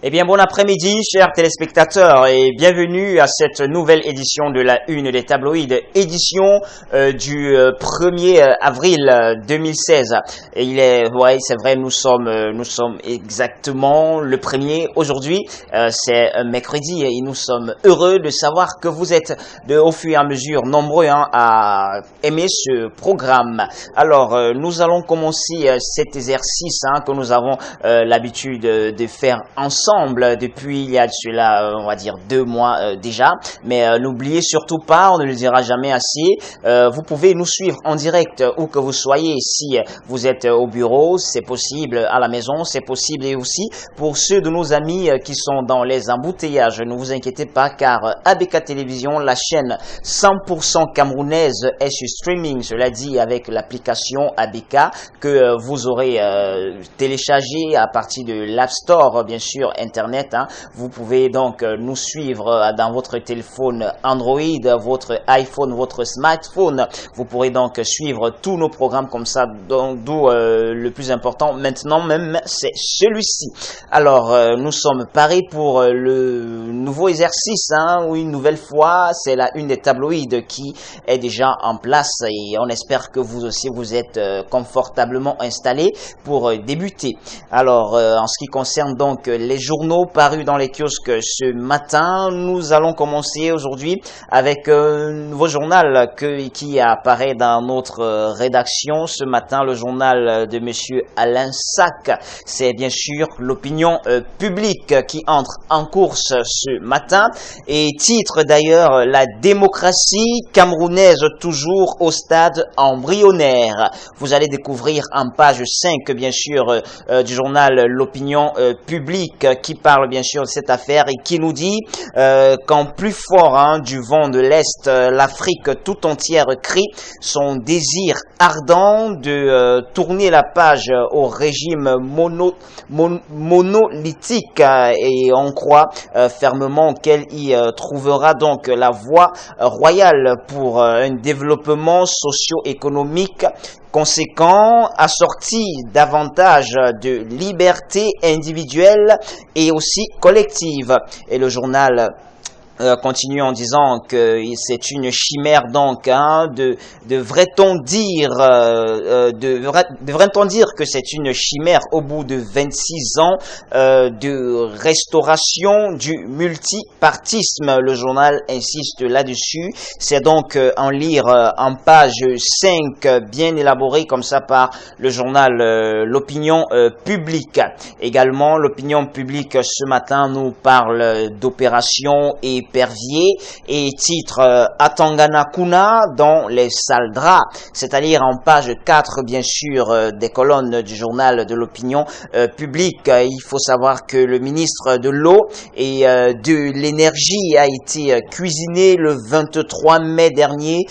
Eh bien, bon après-midi, chers téléspectateurs, et bienvenue à cette nouvelle édition de la Une des tabloïds, édition du 1er avril 2016. Et ouais, c'est vrai, nous sommes exactement le 1er aujourd'hui. C'est mercredi et nous sommes heureux de savoir que vous êtes au fur et à mesure nombreux à aimer ce programme. Alors, nous allons commencer cet exercice que nous avons l'habitude de faire ensemble depuis il y a de cela, on va dire 2 mois déjà. Mais n'oubliez surtout pas, on ne le dira jamais assez, vous pouvez nous suivre en direct où que vous soyez. Si vous êtes au bureau, c'est possible à la maison, c'est possible et aussi pour ceux de nos amis qui sont dans les embouteillages. Ne vous inquiétez pas car ABK Télévision, la chaîne 100% camerounaise, est sur streaming, cela dit avec l'application ABK que vous aurez téléchargé à partir de l'App Store, bien sûr, Internet. Vous pouvez donc nous suivre dans votre téléphone Android, votre iPhone, votre smartphone. Vous pourrez donc suivre tous nos programmes comme ça, d'où le plus important maintenant même, c'est celui-ci. Alors, nous sommes parés pour le nouveau exercice, ou une nouvelle fois, c'est la Une des tabloïds qui est déjà en place et on espère que vous aussi vous êtes confortablement installés pour débuter. Alors, en ce qui concerne donc les journaux parus dans les kiosques ce matin, nous allons commencer aujourd'hui avec un nouveau journal qui apparaît dans notre rédaction ce matin, le journal de monsieur Alain Sac. C'est bien sûr l'opinion publique qui entre en course ce matin et titre d'ailleurs la démocratie camerounaise toujours au stade embryonnaire. Vous allez découvrir en page 5 bien sûr du journal l'opinion publique qui parle bien sûr de cette affaire et qui nous dit qu'en plus fort du vent de l'Est, l'Afrique tout entière crie son désir ardent de tourner la page au régime monolithique et on croit fermement qu'elle y trouvera donc la voie royale pour un développement socio-économique conséquent, assorti davantage de liberté individuelle et aussi collective. Et le journal continue en disant que c'est une chimère donc, devrait-on dire que c'est une chimère au bout de 26 ans de restauration du multipartisme. Le journal insiste là-dessus. C'est donc en lire en page 5 bien élaboré comme ça par le journal l'opinion publique. Également l'opinion publique ce matin nous parle d'opération épervier et titre Atangana Kuna dans les salles draps, c'est-à-dire en page 4 bien sûr des colonnes du journal de l'opinion publique. Il faut savoir que le ministre de l'eau et de l'énergie a été cuisiné le 23 mai dernier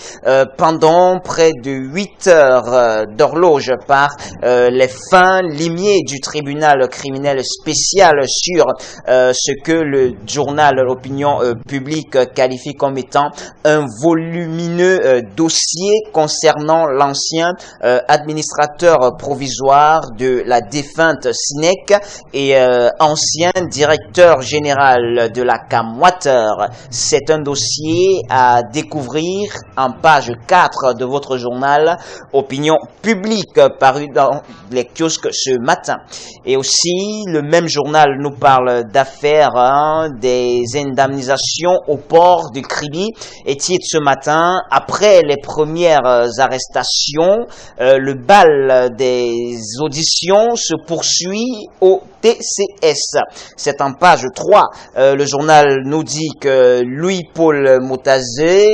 pendant près de 8 heures d'horloge par les fins limiers du tribunal criminel spécial sur ce que le journal l'opinion public qualifie comme étant un volumineux dossier concernant l'ancien administrateur provisoire de la défunte SINEC et ancien directeur général de la CAMWater. C'est un dossier à découvrir en page 4 de votre journal Opinion publique paru dans les kiosques ce matin. Et aussi, le même journal nous parle d'affaires des indemnisations au port de Kribi et titre ce matin, après les premières arrestations, le bal des auditions se poursuit au TCS. C'est en page 3. Le journal nous dit que Louis-Paul Moutazé,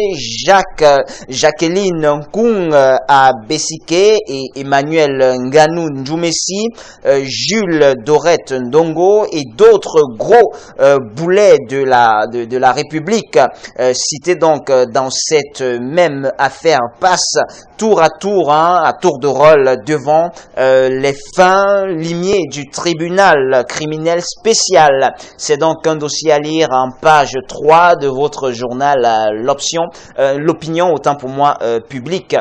Jacqueline Nkung à Bessiké et Emmanuel Nganou Ndjoumessi, Jules Dorette Ndongo et d'autres gros boulets de la République cités donc dans cette même affaire passent tour à tour, à tour de rôle devant les fins limiers du tribunal criminel spécial. C'est donc un dossier à lire en page 3 de votre journal l'opinion, autant pour moi, public.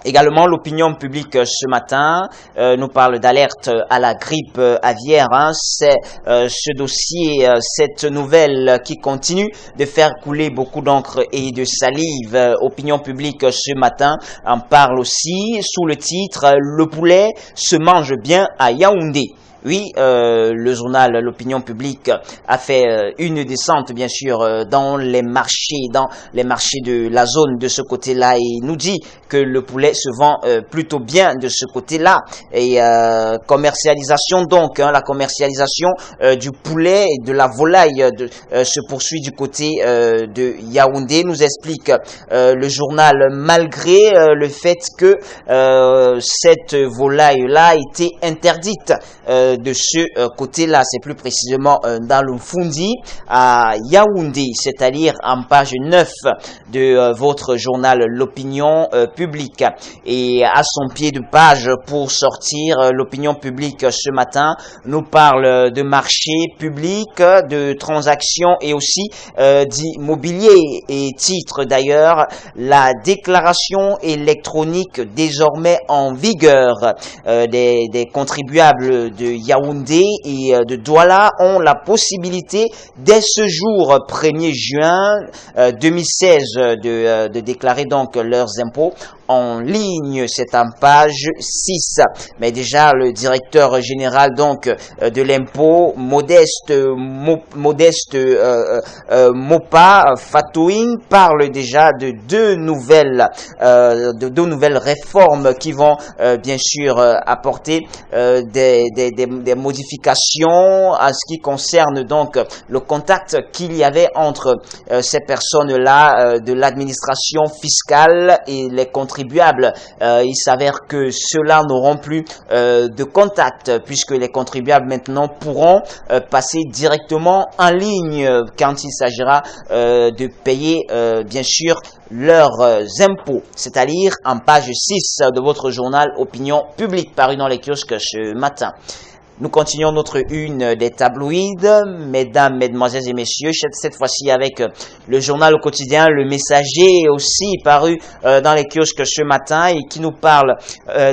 Également, l'opinion publique ce matin nous parle d'alerte à la grippe aviaire. C'est ce dossier, cette nouvelle qui continue de faire couler beaucoup d'encre et de salive. Opinion publique ce matin en parle aussi sous le titre « Le poulet se mange bien à Yaoundé ». Oui, le journal L'Opinion publique a fait une descente, bien sûr, dans les marchés de la zone de ce côté-là, et nous dit que le poulet se vend plutôt bien de ce côté-là. Et commercialisation donc, la commercialisation du poulet et de la volaille se poursuit du côté de Yaoundé, nous explique le journal, malgré le fait que cette volaille-là a été interdite de ce côté-là, c'est plus précisément dans le Fundi à Yaoundé, c'est-à-dire en page 9 de votre journal L'Opinion publique. Et à son pied de page pour sortir, L'Opinion publique ce matin nous parle de marché public, de transactions et aussi d'immobilier, et titre d'ailleurs la déclaration électronique désormais en vigueur. Des contribuables de Yaoundé et de Douala ont la possibilité dès ce jour 1er juin 2016 de déclarer donc leurs impôts en ligne. C'est en page 6. Mais déjà le directeur général donc de l'impôt Modeste Mopa Fatouine parle déjà de deux nouvelles réformes qui vont bien sûr apporter des modifications à ce qui concerne donc le contact qu'il y avait entre ces personnes-là de l'administration fiscale et les contribuables. Il s'avère que ceux-là n'auront plus de contact, puisque les contribuables maintenant pourront passer directement en ligne quand il s'agira de payer bien sûr leurs impôts, c'est-à-dire en page 6 de votre journal Opinion publique paru dans les kiosques ce matin. Nous continuons notre une des tabloïds, mesdames, mesdemoiselles et messieurs, cette fois-ci avec le journal au quotidien, Le Messager, aussi paru dans les kiosques ce matin et qui nous parle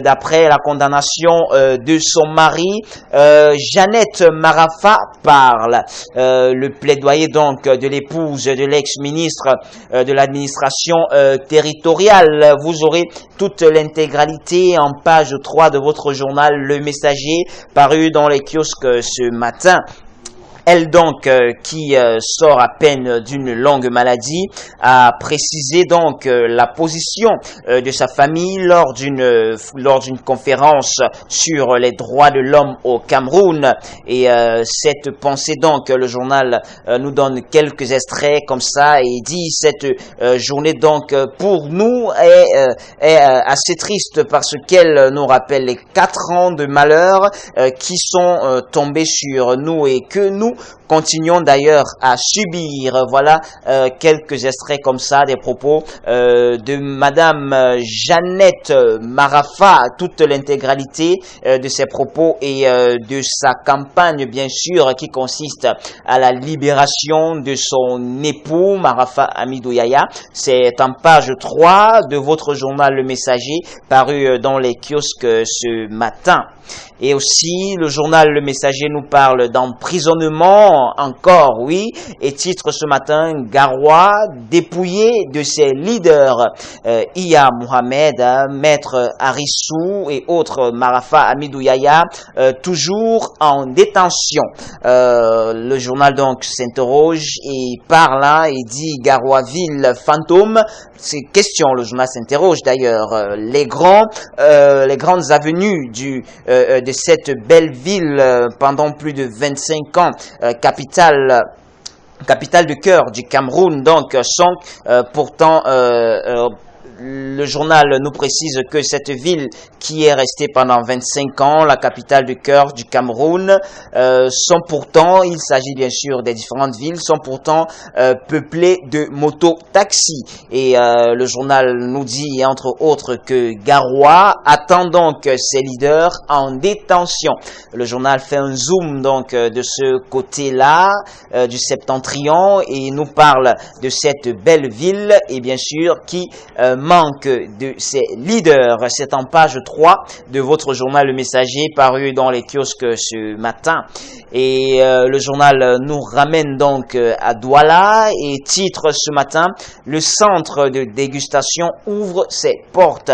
d'après la condamnation de son mari, Jeannette Marafa parle. Le plaidoyer donc de l'épouse de l'ex-ministre de l'administration territoriale. Vous aurez toute l'intégralité en page 3 de votre journal Le Messager, paru dans les kiosques ce matin. Elle donc, qui sort à peine d'une longue maladie, a précisé donc la position de sa famille lors d'une conférence sur les droits de l'homme au Cameroun. Et cette pensée donc, le journal nous donne quelques extraits comme ça et dit cette journée donc pour nous est assez triste parce qu'elle nous rappelle les 4 ans de malheur qui sont tombés sur nous et que nous continuons d'ailleurs à subir. Voilà quelques extraits comme ça des propos de Madame Jeannette Marafa, toute l'intégralité de ses propos et de sa campagne bien sûr qui consiste à la libération de son époux Marafa Amidou Yaya. C'est en page 3 de votre journal Le Messager paru dans les kiosques ce matin. Et aussi, le journal Le Messager nous parle d'emprisonnement, encore, oui, et titre ce matin, Garoua dépouillé de ses leaders, Iya Mohamed, Maître Harissou et autres, Marafa Amidou Yaya, toujours en détention. Le journal donc s'interroge et parle là et dit Garoua ville fantôme. C'est question, le journal s'interroge d'ailleurs, les grandes avenues de cette belle ville pendant plus de 25 ans, capitale de cœur du Cameroun, donc sont pourtant le journal nous précise que cette ville qui est restée pendant 25 ans, la capitale de cœur du Cameroun, sont pourtant, il s'agit bien sûr des différentes villes, sont pourtant peuplées de moto-taxis. Et le journal nous dit, entre autres, que Garoua attend donc ses leaders en détention. Le journal fait un zoom donc de ce côté-là, du septentrion, et nous parle de cette belle ville, et bien sûr, qui manque de ses leaders. C'est en page 3 de votre journal Le Messager paru dans les kiosques ce matin. Et le journal nous ramène donc à Douala et titre ce matin: le centre de dégustation ouvre ses portes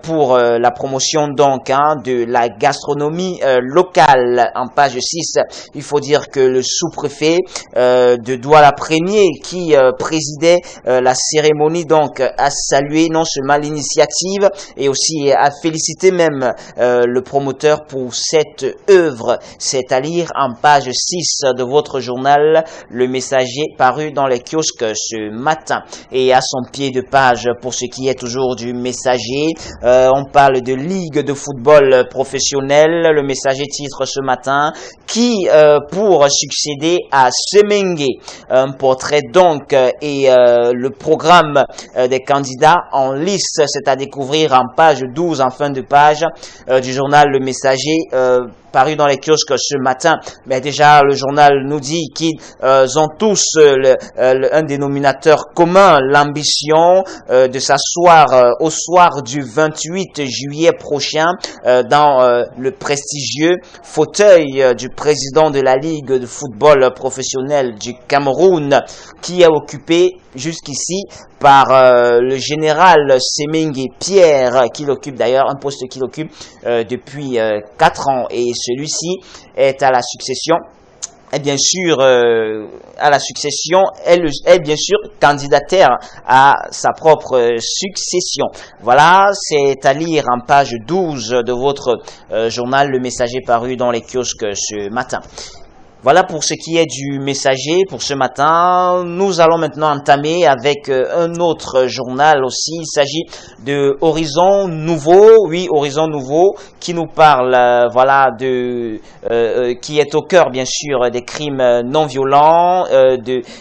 pour la promotion donc de la gastronomie locale. En page 6, il faut dire que le sous-préfet de Douala Premier qui présidait la cérémonie donc a salué non seulement l'initiative et aussi a félicité même le promoteur pour cette œuvre. C'est à lire en page 6 de votre journal Le Messager paru dans les kiosques ce matin. Et à son pied de page, pour ce qui est toujours du Messager, on parle de Ligue de football professionnel. Le Messager titre ce matin: qui pour succéder à Semengue. Un portrait donc et le programme des candidats en lice, c'est à découvrir en page 12, en fin de page du journal Le Messager paru dans les kiosques ce matin. Mais déjà, le journal nous dit qu'ils ont tous un dénominateur commun: l'ambition de s'asseoir au soir du 28 juillet prochain dans le prestigieux fauteuil du président de la Ligue de football professionnel du Cameroun, qui est occupé jusqu'ici par le général Semengue Pierre, qui l'occupe d'ailleurs, un poste qu'il occupe depuis 4 ans, et celui-ci est à la succession. Et bien sûr, à la succession, elle est bien sûr candidataire à sa propre succession. Voilà, c'est à lire en page 12 de votre journal Le Messager paru dans les kiosques ce matin. Voilà pour ce qui est du Messager pour ce matin. Nous allons maintenant entamer avec un autre journal aussi. Il s'agit de Horizon Nouveau. Oui, Horizon Nouveau qui nous parle, voilà, qui est au cœur bien sûr des crimes non violents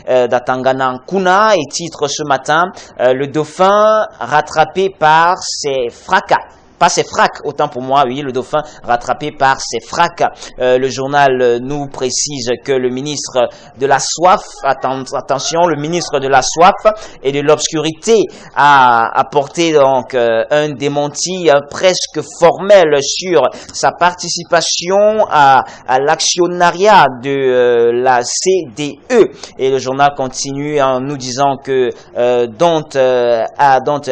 d'Atangana Nkuna, et titre ce matin: le dauphin rattrapé par ses fracas. Pas ses fracs, autant pour moi, oui, le dauphin rattrapé par ses fracs. Le journal nous précise que le ministre de la soif, attention, le ministre de la soif et de l'obscurité a apporté donc un démenti presque formel sur sa participation à l'actionnariat de la CDE. Et le journal continue en nous disant que dont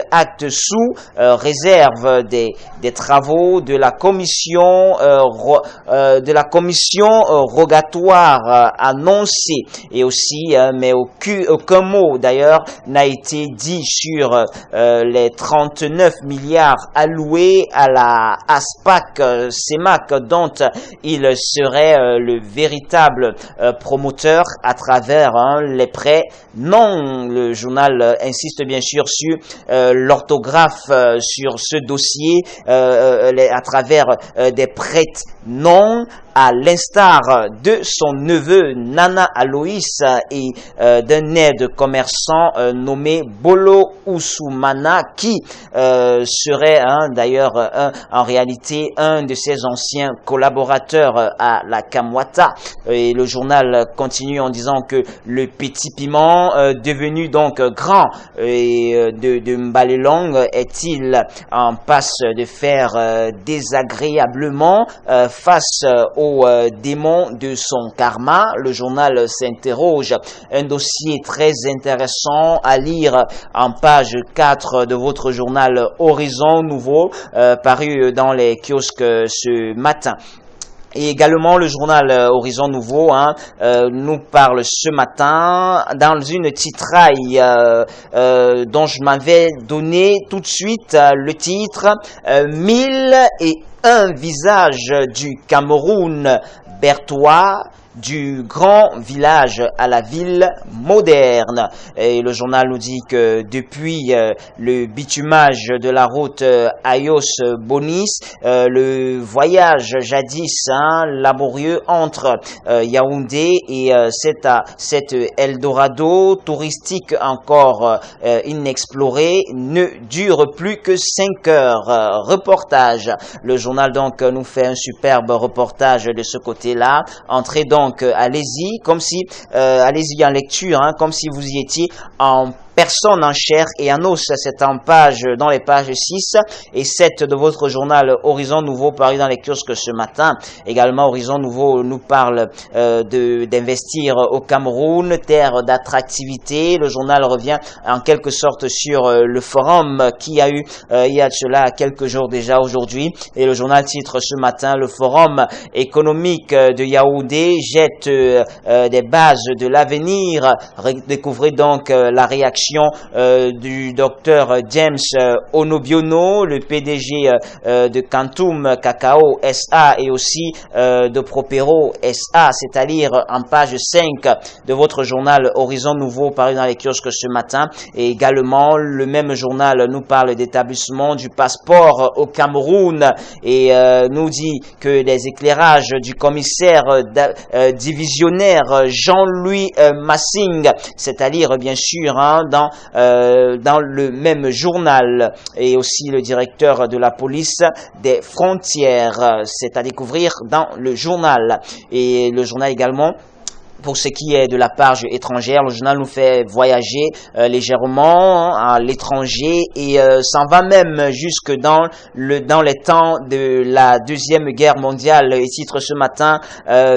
acte sous réserve des travaux de la commission rogatoire annoncée, et aussi mais aucun mot d'ailleurs n'a été dit sur les 39 milliards alloués à la ASPAC CEMAC, dont il serait le véritable promoteur à travers les prêts. Non, le journal insiste bien sûr sur l'orthographe sur ce dossier à travers des prêts non, à l'instar de son neveu Nana Aloïs et d'un aide commerçant nommé Bolo Oussoumana, qui serait d'ailleurs en réalité un de ses anciens collaborateurs à la Kamwata. Et le journal continue en disant que le petit piment devenu donc grand et de Mbalelong est-il en passe de faire désagréablement face aux démons de son karma. Le journal s'interroge. Un dossier très intéressant à lire en page 4 de votre journal Horizon Nouveau, paru dans les kiosques ce matin. Et également, le journal Horizon Nouveau nous parle ce matin dans une titraille dont je m'avais donné tout de suite le titre 1001 visages du Cameroun bertois, du grand village à la ville moderne. Et le journal nous dit que depuis le bitumage de la route Ayos-Bonis, le voyage jadis laborieux entre Yaoundé et cet Eldorado touristique encore inexploré ne dure plus que 5 heures. Reportage. Le journal donc nous fait un superbe reportage de ce côté-là. Entrez donc allez-y, comme si allez-y en lecture, comme si vous y étiez en personne en chair et en os. C'est en page, dans les pages 6 et 7 de votre journal Horizon Nouveau paru dans les kiosques ce matin. Également, Horizon Nouveau nous parle d'investir au Cameroun, terre d'attractivité. Le journal revient en quelque sorte sur le forum qui a eu il y a de cela quelques jours déjà aujourd'hui. Et le journal titre ce matin: le forum économique de Yaoundé jette des bases de l'avenir. Découvrez donc la réaction du docteur James Onobiono, le PDG de Kantoum Cacao SA et aussi de Propero SA, c'est-à-dire en page 5 de votre journal Horizon Nouveau paru dans les kiosques ce matin. Et également, le même journal nous parle d'établissement du passeport au Cameroun et nous dit que les éclairages du commissaire divisionnaire Jean-Louis Massing, c'est-à-dire bien sûr dans le même journal, et aussi le directeur de la police des frontières, c'est à découvrir dans le journal. Et le journal également, pour ce qui est de la page étrangère, le journal nous fait voyager légèrement à l'étranger et s'en va même jusque dans les temps de la Deuxième Guerre mondiale. Il titre ce matin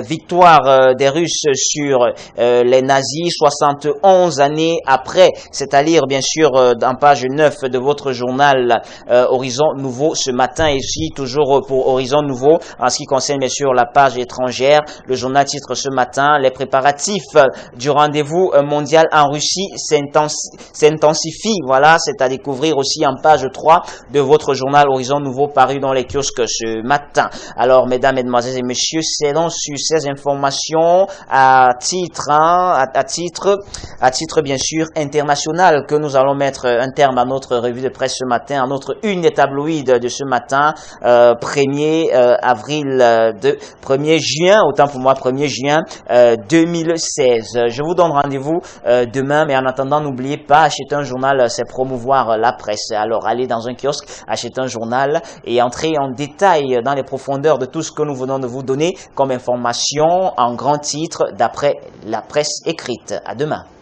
victoire des Russes sur les nazis 71 années après. C'est à lire bien sûr en page 9 de votre journal Horizon Nouveau ce matin. Et ici, toujours pour Horizon Nouveau, en ce qui concerne bien sûr la page étrangère, le journal titre ce matin: les préparatifs du rendez-vous mondial en Russie s'intensifient. Voilà, c'est à découvrir aussi en page 3 de votre journal Horizon Nouveau paru dans les kiosques ce matin. Alors, mesdames, mesdemoiselles et messieurs, c'est donc sur ces informations à titre bien sûr international que nous allons mettre un terme à notre revue de presse ce matin, à notre une des tabloïds de ce matin, 1er avril 1er juin, autant pour moi 1er juin 2016. Je vous donne rendez-vous demain, mais en attendant, n'oubliez pas, acheter un journal, c'est promouvoir la presse. Alors, allez dans un kiosque, achetez un journal et entrez en détail dans les profondeurs de tout ce que nous venons de vous donner comme information en grand titre d'après la presse écrite. À demain.